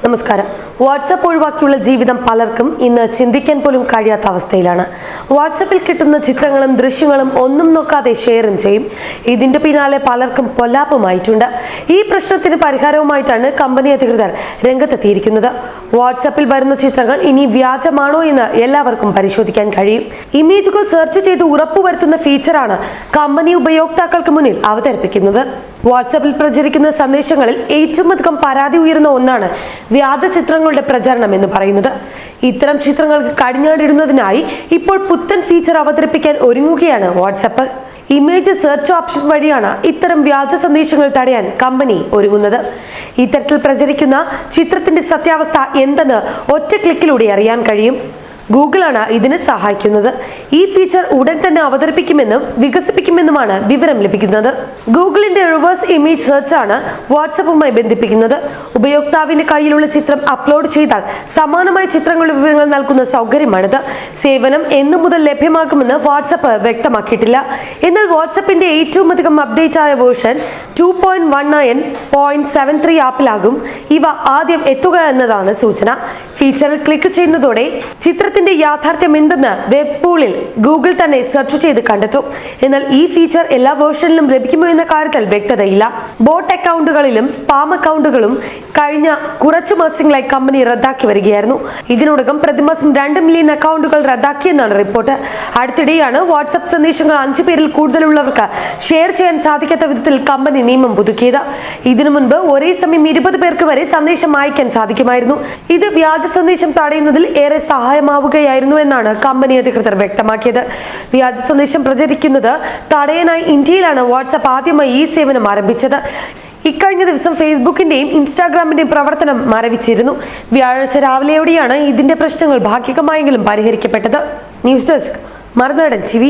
നമസ്കാരം. വാട്സാപ്പ് ഒഴിവാക്കിയുള്ള ജീവിതം പലർക്കും ഇന്ന് ചിന്തിക്കാൻ പോലും കഴിയാത്ത അവസ്ഥയിലാണ്. വാട്സാപ്പിൽ കിട്ടുന്ന ചിത്രങ്ങളും ദൃശ്യങ്ങളും ഒന്നും നോക്കാതെ ഷെയറും ചെയ്യും. ഇതിന്റെ പിന്നാലെ പലർക്കും പൊല്ലാപ്പുമായിട്ടുണ്ട്. ഈ പ്രശ്നത്തിന് പരിഹാരവുമായിട്ടാണ് കമ്പനി അധികൃതർ രംഗത്തെത്തിയിരിക്കുന്നത്. വാട്സാപ്പിൽ വരുന്ന ചിത്രങ്ങൾ ഇനി വ്യാജമാണോ എന്ന് എല്ലാവർക്കും പരിശോധിക്കാൻ കഴിയും. ഇമേജുകൾ സെർച്ച് ചെയ്ത് ഉറപ്പുവരുത്തുന്ന ഫീച്ചറാണ് കമ്പനി ഉപയോക്താക്കൾക്ക് മുന്നിൽ അവതരിപ്പിക്കുന്നത്. വാട്സാപ്പിൽ പ്രചരിക്കുന്ന സന്ദേശങ്ങളിൽ ഏറ്റവും അധികം പരാതി ഉയരുന്ന ഒന്നാണ് വ്യാജ ചിത്രങ്ങളുടെ പ്രചരണം എന്ന് പറയുന്നത്. ഇത്തരം ചിത്രങ്ങൾക്ക് കടിഞ്ഞാണിടുന്നതിനായി ഇപ്പോൾ പുത്തൻ ഫീച്ചർ അവതരിപ്പിക്കാൻ ഒരുങ്ങുകയാണ് വാട്സാപ്പ്. ഇമേജ് സെർച്ച് ഓപ്ഷൻ വഴിയാണ് ഇത്തരം വ്യാജ സന്ദേശങ്ങൾ തടയാൻ കമ്പനി ഒരുങ്ങുന്നത്. ഇത്തരത്തിൽ പ്രചരിക്കുന്ന ചിത്രത്തിന്റെ സത്യാവസ്ഥ എന്തെന്ന് ഒറ്റ ക്ലിക്കിലൂടെ അറിയാൻ കഴിയും. ഗൂഗിളാണ് ഇതിന് സഹായിക്കുന്നത്. ഈ ഫീച്ചർ ഉടൻ തന്നെ അവതരിപ്പിക്കുമെന്നും വികസിപ്പിക്കുമെന്നുമാണ് വിവരം ലഭിക്കുന്നത്. ഗൂഗിളിന്റെ റിവേഴ്സ് ഇമേജ് സെർച്ച് ആണ് വാട്സാപ്പുമായി ബന്ധിപ്പിക്കുന്നത്. ഉപയോക്താവിന്റെ കയ്യിലുള്ള ചിത്രം അപ്ലോഡ് ചെയ്താൽ സമാനമായ ചിത്രങ്ങളുടെ വിവരങ്ങൾ നൽകുന്ന സൗകര്യമാണിത്. സേവനം എന്നു മുതൽ ലഭ്യമാകുമെന്ന് വാട്സാപ്പ് വ്യക്തമാക്കിയിട്ടില്ല. എന്നാൽ വാട്സാപ്പിന്റെ ഏറ്റവും അധികം അപ്ഡേറ്റ് ആയ വേർഷൻ 2.19.73 ആപ്പിലാകും ഇവ ആദ്യം എത്തുക എന്നതാണ് സൂചന. ഫീച്ചറിൽ ക്ലിക്ക് ചെയ്യുന്നതോടെ ചിത്രത്തിന്റെ യാഥാർത്ഥ്യം എന്തെന്ന് വെബ് പൂളിൽ ഗൂഗിൾ തന്നെ സെർച്ച് ചെയ്ത് കണ്ടെത്തും. എന്നാൽ ഈ ഫീച്ചർ എല്ലാ വേർഷനിലും ലഭിക്കുമോ എന്ന കാര്യത്തിൽ വ്യക്തതയില്ല. ബോട്ട് അക്കൗണ്ടുകളിലും സ്പാം അക്കൗണ്ടുകളും കഴിഞ്ഞ കുറച്ചു മാസങ്ങളായി കമ്പനി റദ്ദാക്കി വരികയായിരുന്നു. ഇതിനോടകം പ്രതിമാസം 2 മില്യൺ അക്കൗണ്ടുകൾ റദ്ദാക്കിയെന്നാണ് റിപ്പോർട്ട്. അടുത്തിടെയാണ് വാട്സാപ്പ് സന്ദേശങ്ങൾ 5 പേരിൽ കൂടുതലുള്ളവർക്ക് ഷെയർ ചെയ്യാൻ സാധിക്കാത്ത വിധത്തിൽ കമ്പനി നിയമം പുതുക്കിയത്. ഇതിനു മുൻപ് ഒരേ സമയം 20 പേർക്ക് വരെ സന്ദേശം അയക്കാൻ സാധിക്കുമായിരുന്നു. ഇത് വ്യാജ സന്ദേശം തടയുന്നതിൽ ഏറെ സഹായമാവുകയായിരുന്നു എന്നാണ് കമ്പനി അധികൃതർ വ്യക്തമാക്കിയത്. വ്യാജ സന്ദേശം പ്രചരിക്കുന്നത് തടയാനായി ഇന്ത്യയിലാണ് വാട്സാപ്പ് ആദ്യമായി ഈ സേവനം ആരംഭിച്ചത്. ഇക്കഴിഞ്ഞ ദിവസം ഫേസ്ബുക്കിന്റെയും ഇൻസ്റ്റാഗ്രാമിന്റെയും പ്രവർത്തനം മരവിച്ചിരുന്നു. വ്യാഴാഴ്ച രാവിലെയോടെയാണ് ഇതിന്റെ പ്രശ്നങ്ങൾ ഭാഗികമായെങ്കിലും പരിഹരിക്കപ്പെട്ടത്. ന്യൂസ് ഡെസ്ക്, മറുനാടൻ TV.